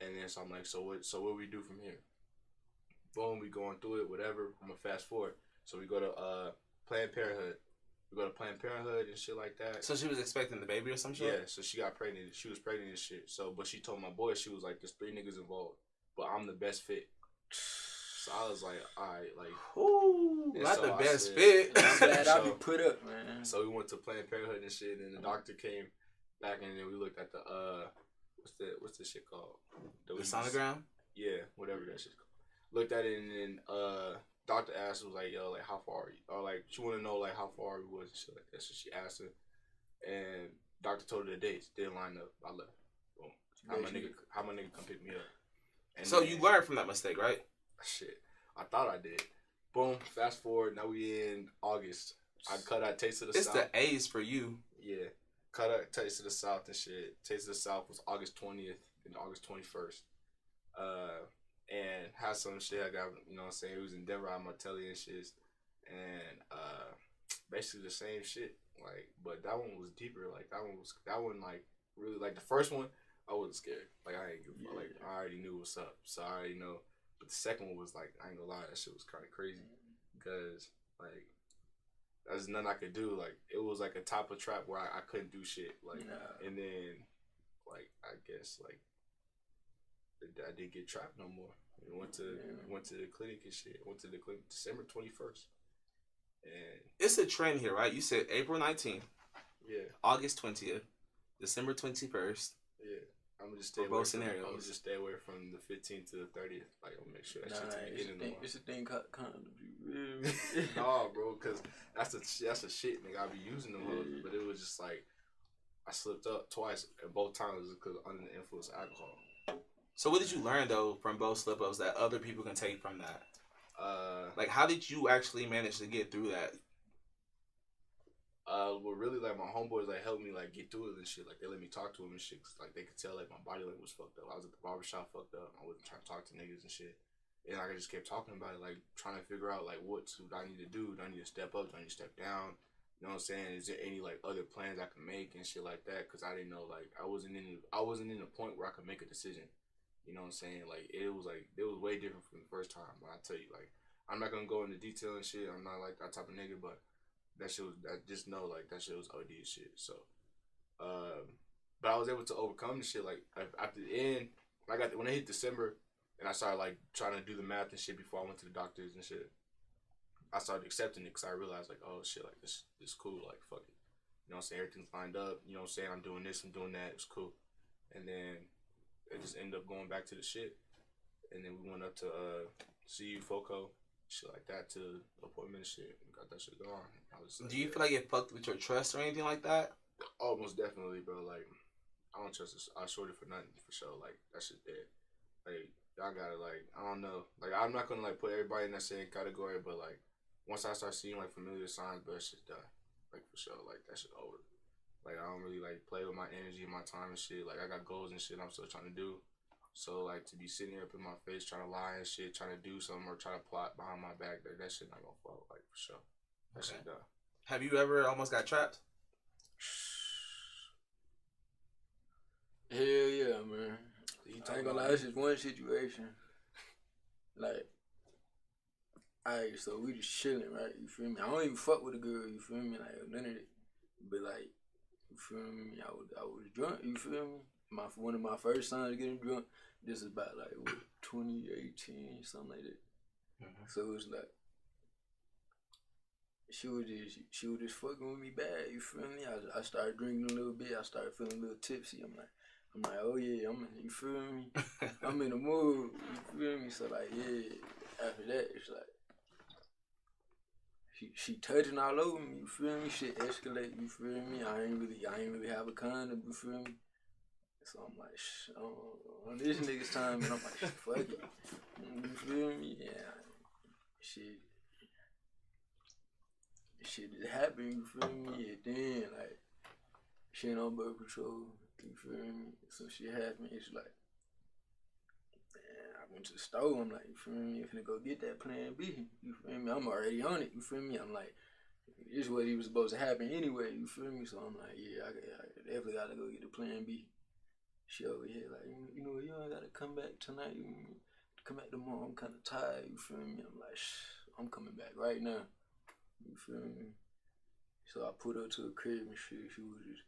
And then so I'm like, so what we do from here? Boom, we going through it, whatever. I'm gonna fast forward. So we go to Planned Parenthood. We go to Planned Parenthood and shit like that. So she was expecting the baby or some shit? Yeah, so she got pregnant. She was pregnant and shit. So, but she told my boy, she was like, there's 3 niggas involved, but I'm the best fit. So I was like, all right, like, ooh, not so the I best said, fit. I'm glad I be put up, man. So we went to Planned Parenthood and shit, and the doctor came back, and then we looked at the what's this shit called? The sonogram? Yeah, whatever that shit's called. Looked at it, and then doctor asked, was like, yo, like, how far are you? Or like, she wanted to know like how far we was and shit like that. So she asked her, and doctor told her the dates. Didn't line up. I left. Boom. How my nigga come pick me up? And so then, you learned from that mistake, right? Shit, I thought I did. Boom. Fast forward. Now we in August. I cut out Taste of the South. It's the A's for you. Yeah. Cut out Taste of the South and shit. Taste of the South was August 20th and August 21st. And had some shit I got, you know what I'm saying? It was in Denver, I'm gonna tell you and shit. And basically the same shit. Like, but that one was deeper. Like that one like really, like the first one, I wasn't scared. Like I ain't give a fuck. Like I already knew what's up. So I already know. But the second one was like, I ain't gonna lie, that shit was kinda crazy. Because like there's nothing I could do. Like it was like a type of trap where I couldn't do shit. Like and then like I guess like I didn't get trapped no more. We went to the clinic and shit. Went to the clinic December 21st. And it's a trend here, right? You said April 19th. Yeah. August 20th. December 21st. Yeah. I'm gonna just stay away from, I'm gonna just stay away from the 15th to the 30th. Like I'm gonna make sure that shit's the beginning of the month. It's a thing called condoms. Nah, bro, cause that's a shit nigga. I be using them, but it was just like I slipped up twice, and both times was because under the influence of alcohol. So what did you learn though from both slip ups that other people can take from that? Like how did you actually manage to get through that? Well, really, like my homeboys like helped me like get through it and shit. Like they let me talk to them and shit. Cause, like they could tell like my body language was fucked up. I was at the barbershop fucked up. I wasn't trying to talk to niggas and shit. And like, I just kept talking about it, like trying to figure out like what do I need to do? Do I need to step up? Do I need to step down? You know what I'm saying? Is there any like other plans I can make and shit like that? Cause I didn't know, like I wasn't in a point where I could make a decision. You know what I'm saying? Like it was way different from the first time. But I tell you, like I'm not gonna go into detail and shit. I'm not like that type of nigga, but that shit was, I just know like that shit was OD as shit. So, but I was able to overcome the shit. Like after the end, when I hit December and I started like trying to do the math and shit before I went to the doctors and shit, I started accepting it because I realized like, oh shit, like this cool. Like fuck it, you know what I'm saying? Everything's lined up. You know what I'm saying? I'm doing this, I'm doing that. It's cool. And then it just ended up going back to the shit. And then we went up to see you, Foco, shit like that, to appointment and shit. And got that shit going. Do you feel like it fucked with your trust or anything like that? Oh, most definitely, bro. Like, I don't trust this. I shorted for nothing, for sure. Like, that shit dead. Like, y'all gotta, like, I don't know. Like, I'm not gonna, like, put everybody in that same category, but, like, once I start seeing, like, familiar signs, bro, that shit's done. Like, for sure. Like, that shit over. Like, I don't really, like, play with my energy and my time and shit. Like, I got goals and shit I'm still trying to do. So, like, to be sitting here up in my face trying to lie and shit, trying to do something or try to plot behind my back, that shit not gonna fall, like, for sure. That shit done. Have you ever almost got trapped? Hell yeah, man. You ain't gonna lie, this is one situation. Like, alright, so we just chilling, right? You feel me? I don't even fuck with a girl, you feel me? Like, none of it. But like, you feel me? I was drunk, you feel me? One of my first times getting drunk, this is about like, what, 2018, something like that. Mm-hmm. So it was like, she was just fucking with me bad, you feel me? I started drinking a little bit, I started feeling a little tipsy. I'm like, oh yeah, you feel me? I'm in the mood, you feel me? So like, yeah, after that, it's like, she touching all over me, you feel me? Shit escalate, you feel me? I ain't really have a condom, you feel me? So I'm like, on this nigga's time, and I'm like, fuck it. You feel me? Yeah. Shit just happened, you feel me? And then, like, she ain't on birth control, you feel me? So shit happened, it's like, man, I went to the store, I'm like, you feel me? I'm finna go get that plan B, you feel me? I'm already on it, you feel me? I'm like, this is what he was supposed to happen anyway, you feel me? So I'm like, yeah, I definitely gotta go get the plan B. She over here like, you know, you ain't gotta come back tonight. Come back tomorrow. I'm kind of tired. You feel me? I'm like, I'm coming back right now. You feel me? So I put her to a crib and shit. She was just,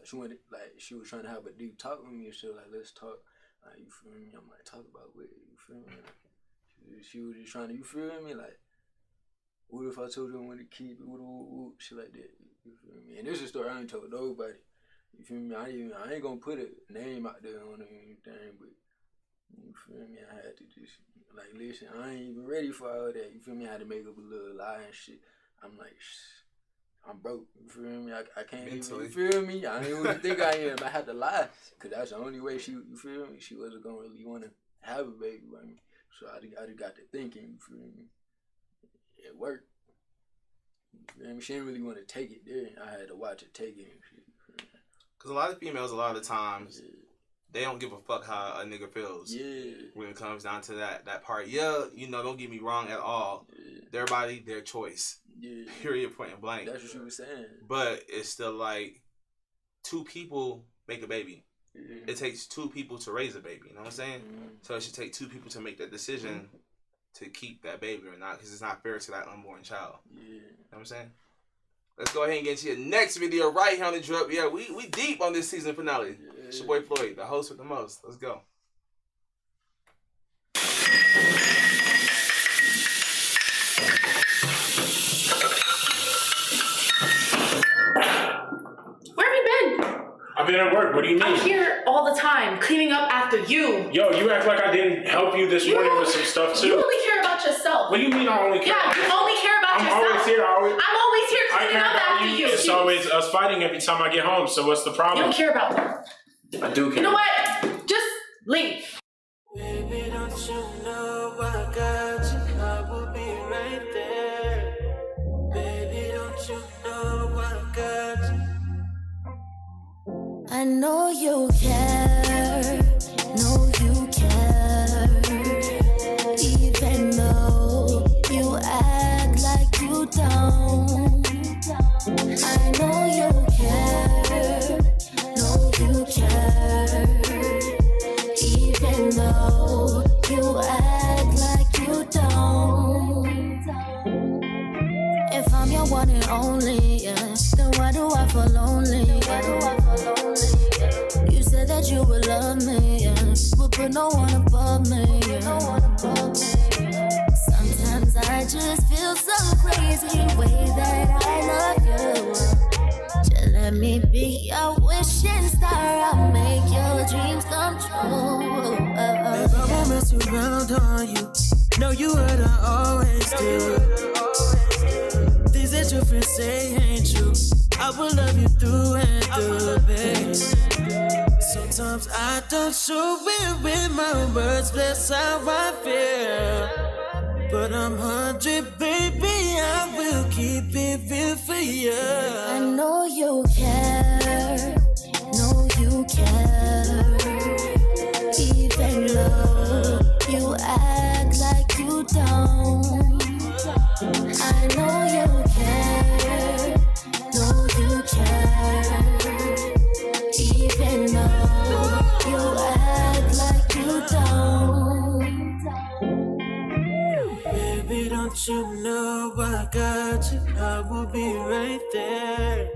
she went like, she was trying to have a deep talk with me and shit. Like, let's talk. Like, you feel me? I'm like, talk about what? You feel me? Like, she was just trying to, you feel me? Like, what if I told her I wanted to keep it? Shit like that. You feel me? And this is a story I ain't told nobody. You feel me? I ain't gonna put a name out there on anything, but you feel me? I had to just, like, listen, I ain't even ready for all that. You feel me? I had to make up a little lie and shit. I'm like, I'm broke. You feel me? I can't even, you feel me? I ain't even think I am. I had to lie, because that's the only way you feel me? She wasn't gonna really want to have a baby with me. So I just got to thinking, you feel me? It worked. You feel me? She didn't really want to take it there. I had to watch her take it and shit. Because a lot of females, a lot of the times, they don't give a fuck how a nigga feels. Yeah. When it comes down to that part. Yeah, you know, don't get me wrong at all. Yeah. Their body, their choice. Yeah. Period, point and blank. That's what she was saying. But it's still like, 2 people make a baby. Yeah. It takes 2 people to raise a baby, you know what I'm saying? Mm-hmm. So it should take 2 people to make that decision to keep that baby or not, because it's not fair to that unborn child. Yeah. You know what I'm saying? Let's go ahead and get to your next video right here on the drip. Yeah, we deep on this season finale. Yeah. It's your boy Floyd, the host with the most. Let's go. Where have you been? I've been at work. What do you mean? I'm here all the time, cleaning up after you. Yo, you act like I didn't help you this morning with some stuff too. You only care about yourself. What do you mean I only care? Yeah, you only care about yourself. I'm always here. I'm always here cleaning up after you. It's always us fighting every time I get home. So what's the problem? You don't care about me. I do care. You know what? Just leave. Baby, don't you know I got you? I will be right there. Baby, don't you know I got you? I know you care. Know you care. Even though you act like you don't. I know you care. Know you care. Even though you act like you don't. If I'm your one and only, yeah, then why do I feel lonely? You said that you would love me, yeah, but put no one above me, yeah. Sometimes I just feel so crazy, way that I love you. Just let me be your wishing star, I'll make your dreams come true. Babe, I won't mess around on you. Know you what I always do. Things that your friends say ain't true. I will love you through and through, babe. Sometimes I don't show it with my words, that's how I feel. But I'm 100, baby, I will keep it real for you. I know you care, know you care. Even though you act like you don't. I know you care. Baby, don't you know I got you? I will be right there.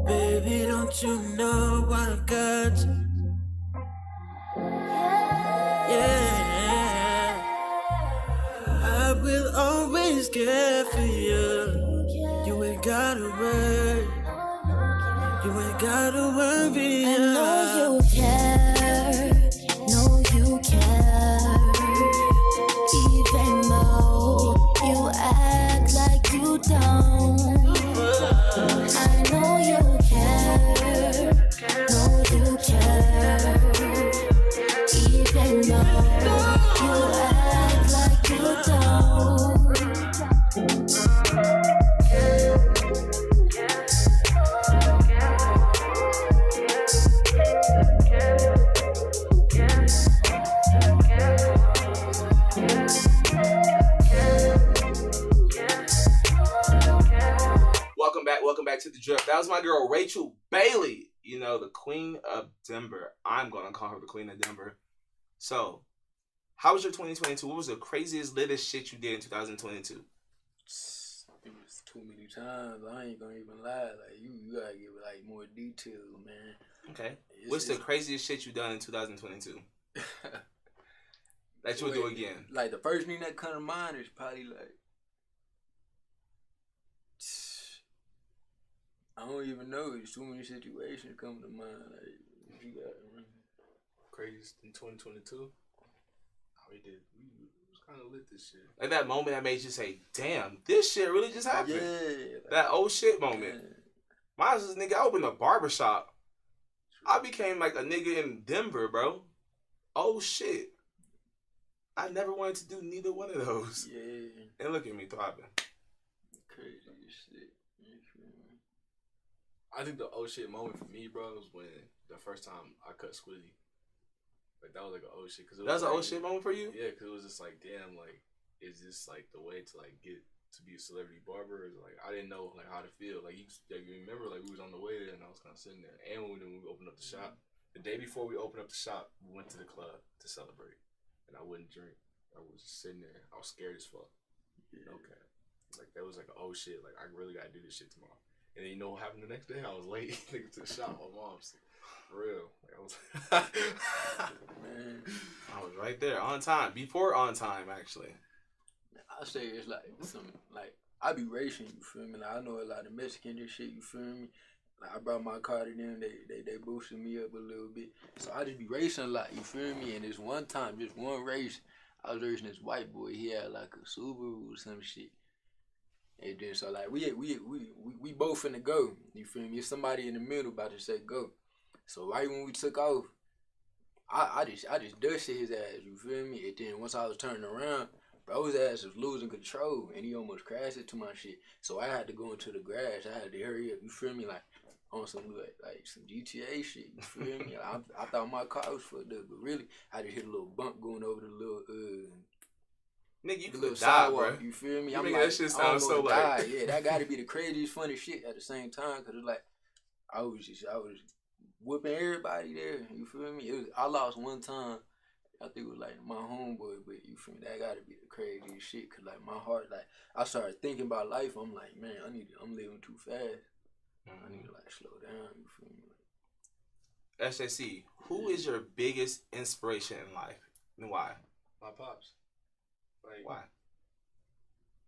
Baby, don't you know I got you? Yeah, I will always care for you. You ain't gotta worry. You ain't gotta worry. I know you care. Know you care. Even though you act like you don't. I know you care. Know you care. Even though you act like you don't. Welcome back to the drip. That was my girl Rachel Bailey. You know, the Queen of Denver. I'm gonna call her the Queen of Denver. So, how was your 2022? What was the craziest, littest shit you did in 2022? It was too many times. I ain't gonna even lie. Like you gotta give it like more detail, man. Okay. What's the craziest shit you done in 2022? That you would do again? Like the first thing that come to mind is probably like, I don't even know. There's too many situations coming to mind. Like you got Craziest in 2022. We was kind of lit this shit. Like that moment that made you say, "Damn, this shit really just happened." Yeah. Like, that old shit moment. Mine was this nigga. I opened a barbershop. I became like a nigga in Denver, bro. Oh shit. I never wanted to do neither one of those. Yeah. And look at me thriving. Crazy shit. I think the oh shit moment for me, bro, was when the first time I cut Squizzy. Like that was like an oh shit. Cause it that was an like, oh shit moment for you? Yeah, because it was just like, damn, like, is this like the way to like get to be a celebrity barber? Or like I didn't know like how to feel. Like you remember, like we was on the way there and I was kind of sitting there. And when we opened up the shop, the day before we opened up the shop, we went to the club to celebrate, and I wouldn't drink. I was just sitting there. I was scared as fuck. Yeah. Okay, like that was like oh shit. Like I really gotta do this shit tomorrow. And then you know what happened the next day? I was late to the shop. My mom's like, for real. Like I was, man, I was right there on time. Before on time, actually. I say it's like some like I be racing. You feel me? Like I know a lot of Mexican and shit. You feel me? Like I brought my car to them. They boosted me up a little bit. So I just be racing a lot. You feel me? And this one time, just one race, I was racing this white boy. He had like a Subaru or some shit. And then so like we both finna go. You feel me? It's somebody in the middle about to say go. So right when we took off, I just dusted his ass. You feel me? And then once I was turning around, bro's ass was losing control and he almost crashed into my shit. So I had to go into the garage. I had to hurry up. You feel me? Like on some like some GTA shit. You feel me? Like, I thought my car was fucked up, but really I just hit a little bump going over the little nigga, you could die, bro. You feel me? You I'm like, like, that shit sounds so like... Yeah, that gotta be the craziest, funny shit at the same time. Cause it's like, I was whooping everybody there. You feel me? I lost one time. I think it was like my homeboy, but you feel me? That gotta be the craziest shit. Cause like my heart, like I started thinking about life. I'm like, man, I'm living too fast. I need to like slow down. You feel me? SJC, who is your biggest inspiration in life and why? My pops. Like, why?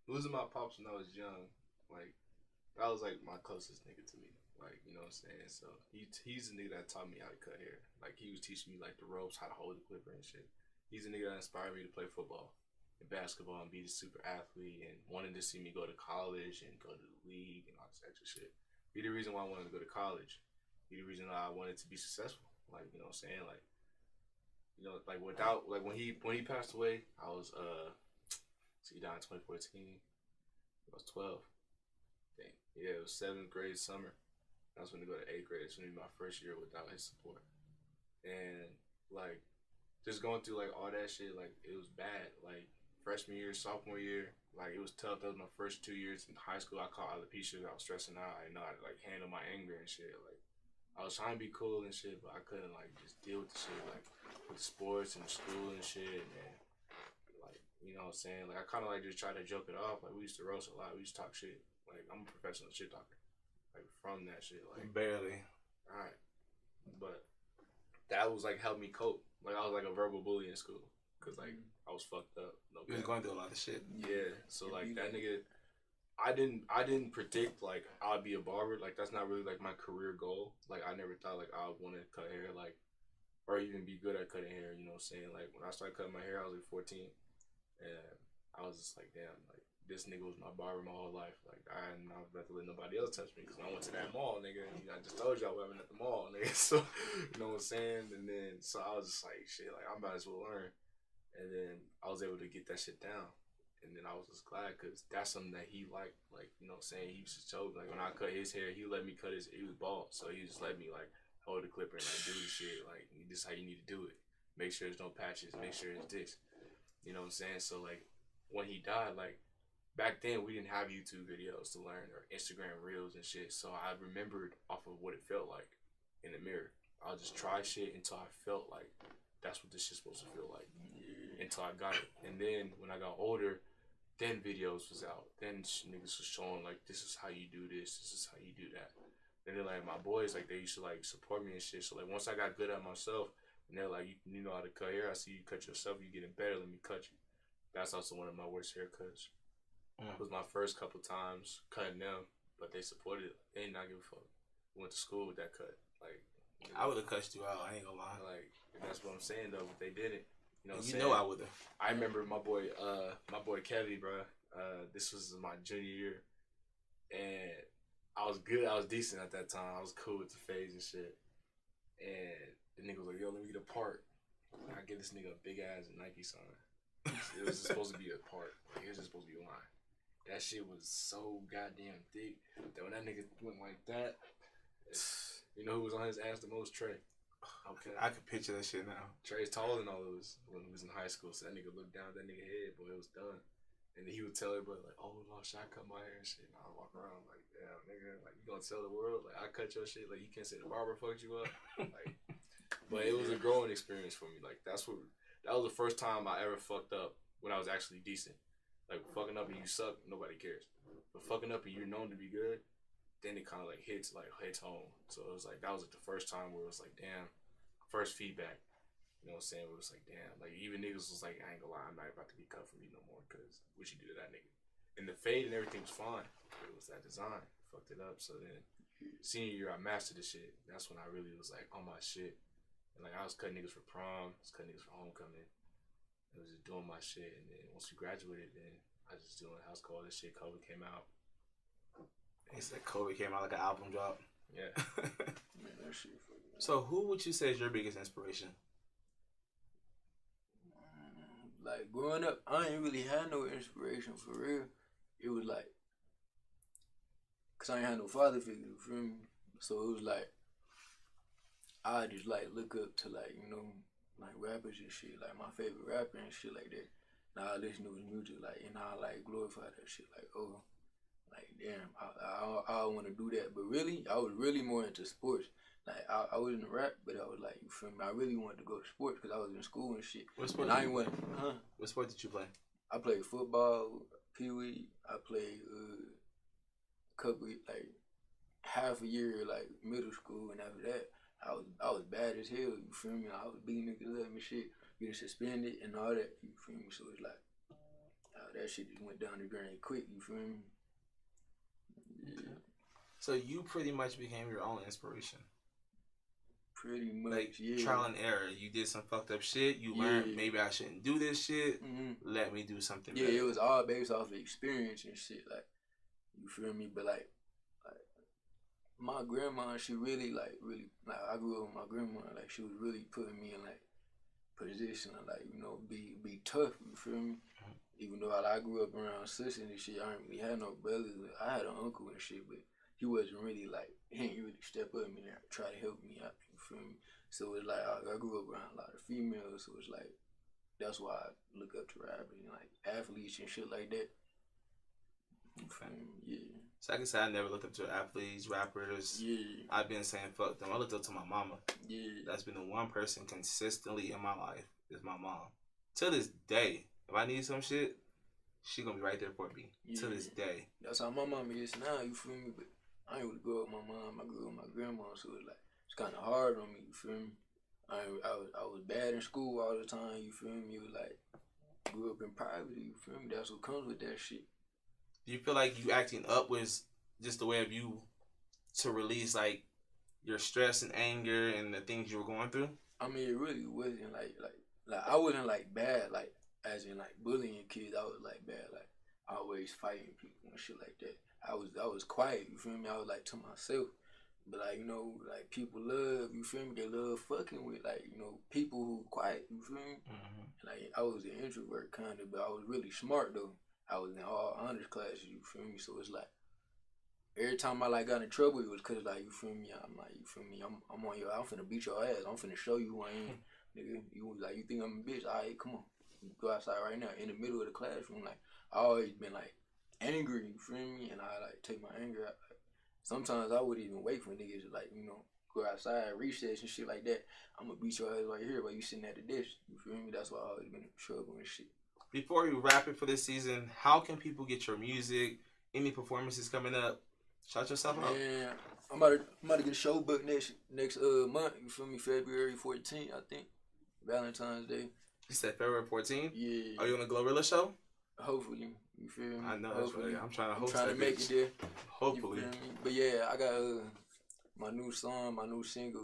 Losing my pops when I was young, like, that was like my closest nigga to me. Like, you know what I'm saying? So he's the nigga that taught me how to cut hair. Like, he was teaching me like the ropes, how to hold the clipper and shit. He's the nigga that inspired me to play football and basketball and be a super athlete and wanted to see me go to college and go to the league and all this extra shit. Be the reason why I wanted to go to college. Be the reason why I wanted to be successful. Like, you know what I'm saying? Like, you know, like without, like when he passed away, I was so he died in 2014. I was 12. Dang. Yeah, it was 7th grade summer. I was going to go to 8th grade. It's going to be my first year without his support. And like just going through like all that shit, like it was bad. Like freshman year, sophomore year, like it was tough. That was my first 2 years in high school. I caught alopecia. I was stressing out. I didn't know how to like handle my anger and shit. Like I was trying to be cool and shit, but I couldn't like just deal with the shit, like with the sports and the school and shit. And like You know what I'm saying? Like, I kind of like just try to joke it off. Like, we used to roast a lot. We used to talk shit. Like, I'm a professional shit talker. Like, from that shit. Like, barely. All right. But that was, like, helped me cope. Like, I was, like, a verbal bully in school. Because, like, I was fucked up. No You was going through a lot of shit. Yeah. So, like, that nigga, I didn't predict, like, I'd be a barber. Like, that's not really, like, my career goal. Like, I never thought, like, I would want to cut hair, like, or even be good at cutting hair, you know what I'm saying? Like, when I started cutting my hair, I was, like, 14. And I was just like, damn, like, this nigga was my barber my whole life. Like, I'm not about to let nobody else touch me because I went to that mall, nigga. And I just told y'all what happened at the mall, nigga. So, you know what I'm saying? And then, so I was just like, shit, like, I might as well learn. And then I was able to get that shit down. And then I was just glad because that's something that he liked. Like, you know what I'm saying? He used to show me, like, when I cut his hair, he let me cut his, he was bald. So he just let me, like, hold the clipper and, like, do this shit. Like, this is how you need to do it. Make sure there's no patches. Make sure it's this. You know what I'm saying? So, like, when he died, like, back then we didn't have YouTube videos to learn or Instagram reels and shit. So I remembered off of what it felt like in the mirror. I'll just try shit until I felt like that's what this shit's supposed to feel like. Until I got it. And then when I got older, then videos was out. Then niggas was showing, like, this is how you do this. This is how you do that. And then, like, my boys, like, they used to, like, support me and shit. So, like, once I got good at myself, and they're like, you know how to cut hair. I see you cut yourself. You getting better. Let me cut you. That's also one of my worst haircuts. It was my first couple times cutting them, but they supported it. They did not give a fuck. Went to school with that cut. Like, I would have cussed you out. I ain't gonna lie. Like, that's what I'm saying though. But they didn't. You know what I'm You saying? know I would have. I remember my boy Kevy, bro. This was my junior year, and I was good. I was decent at that time. I was cool with the fades and shit. And the nigga was like, yo, let me get a part. I give this nigga a big ass Nike sign. It was just supposed to be a part. Like, it was just supposed to be a line. That shit was so goddamn thick that when that nigga went like that, you know who was on his ass the most? Trey. Okay, I could picture that shit now. Trey's taller than all of us when he was in high school, so that nigga looked down at that nigga head, boy, it was done. And then he would tell everybody, like, oh, no, should I cut my hair and shit? And I would walk around like, damn, nigga, like, you gonna tell the world? Like, I cut your shit? Like, you can't say the barber fucked you up? Like, but it was a growing experience for me. Like, that was the first time I ever fucked up when I was actually decent. Like, fucking up and you suck, nobody cares. But fucking up and you're known to be good, then it kind of, like, hits home. So it was like, that was like the first time where it was like, damn, first feedback. You know what I'm saying? Where it was like, damn. Like, even niggas was like, I ain't gonna lie, I'm not about to get cut for me no more because what you do to that nigga. And the fade and everything was fine. It was that design. Fucked it up. So then, senior year, I mastered the shit. That's when I really was like, on my shit. And like, I was cutting niggas for prom. I was cutting niggas for homecoming. I was just doing my shit. And then once we graduated, then I was just doing house call. This shit, COVID came out. It's like COVID came out like an album drop. Yeah. Man, that shit fucking. So who would you say is your biggest inspiration? Like, growing up, I ain't really had no inspiration for real. It was like, cause I ain't had no father figure, you feel me? So it was like, I just like look up to like, you know, like rappers and shit, like my favorite rapper and shit like that. Now I listen to his music, like, and I like glorify that shit, like, oh, like, damn, I want to do that. But really, I was really more into sports. Like, I was in the rap, but I was like, you feel me? I really wanted to go to sports because I was in school and shit. What sport? And I ain't want, What sport did you play? I played football, pee-wee. I played couple, like, half a year, like, middle school, and after that, I was bad as hell, you feel me? I was beating niggas up and shit, getting suspended and all that, you feel me? So it's like, that shit just went down the drain quick, you feel me? Yeah. So you pretty much became your own inspiration. Pretty much, like, yeah. Trial and error. You did some fucked up shit. You learned maybe I shouldn't do this shit. Let me do something better. Yeah, it was all based off of experience and shit. Like, you feel me? But like my grandma, she really like I grew up with my grandma. Like, she was really putting me in like position to like, you know, be tough. You feel me? Even though I grew up around sisters and shit, I didn't really have no brothers. I had an uncle and shit, but he wasn't really like, he ain't really step up me and try to help me out, you feel me? So it's like, I grew up around a lot of females, so it's like, that's why I look up to rappers and like athletes and shit like that. Okay. Yeah. So I can say I never looked up to athletes, rappers. Yeah. I've been saying fuck them. I looked up to my mama. Yeah. That's been the one person consistently in my life is my mom. To this day, If I need some shit, she gonna be right there for me to this day. That's how my mom is now, you feel me? But I ain't really grow up with my mom. I grew up with my grandma, so it's kind of hard on me, you feel me? I was bad in school all the time, you feel me? It was like, grew up in poverty, you feel me? That's what comes with that shit. Do you feel like you acting up was just the way of you to release like your stress and anger and the things you were going through? I mean, it really wasn't like I wasn't like bad, like as in like bullying kids. I was like bad, like always fighting people and shit like that. I was quiet, you feel me? I was like to myself. But like, you know, like people love, you feel me? They love fucking with like, you know, people who quiet, you feel me? Mm-hmm. Like I was an introvert kind of, but I was really smart though. I was in all honors classes, you feel me? So it's like every time I like got in trouble, it was cause like, you feel me? I'm like, you feel me? I'm on your, I'm finna beat your ass. I'm finna show you who I am, nigga. You like, you think I'm a bitch? All right, come on, go outside right now. In the middle of the classroom, like I always been like angry, you feel me? And I like take my anger out. Like, sometimes I would even wait for niggas to like, you know, go outside, recess and shit like that. I'm gonna beat your ass right here while you sitting at the desk. You feel me? That's why I always been in trouble and shit. Before we wrap it for this season, how can people get your music? Any performances coming up? Shout yourself out. Man, I'm about to get a show booked next month. You feel me? February 14th, I think. Valentine's Day. You said February 14th? Yeah. Are you on the Glorilla show? Hopefully, you feel me? I know that's right. I'm trying to host to make it there. Hopefully. You feel me? But yeah, I got my new song, my new single.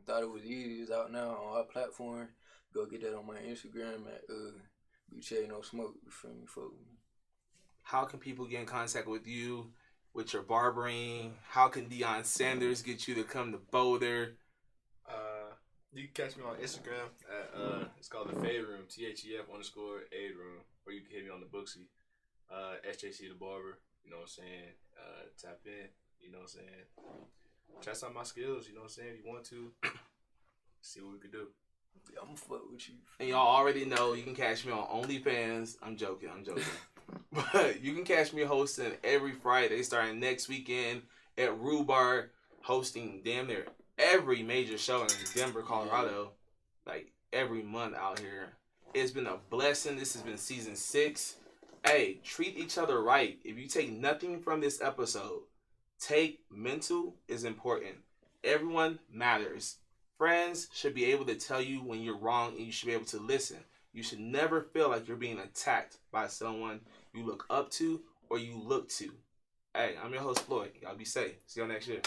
Thought It Was Easy is out now on our platform. Go get that on my Instagram at BTA No Smoke. You feel me? Folks. How can people get in contact with you, with your barbering? How can Deion Sanders get you to come to Boulder? You can catch me on Instagram at it's called the Fade Room, THEF_Aid Room, or you can hit me on the Booksy, SJC the Barber. You know what I'm saying? Tap in. You know what I'm saying? Test out my skills. You know what I'm saying? If you want to, see what we could do. Yeah, I'm gonna fuck with you. And y'all already know you can catch me on OnlyFans. I'm joking. But you can catch me hosting every Friday starting next weekend at Rhubarb, hosting damn near every major show in Denver, Colorado, like every month out here. It's been a blessing. This has been season 6. Hey, treat each other right. If you take nothing from this episode, take mental is important. Everyone matters. Friends should be able to tell you when you're wrong and you should be able to listen. You should never feel like you're being attacked by someone you look up to or you look to. Hey, I'm your host, Floyd. Y'all be safe. See y'all next year.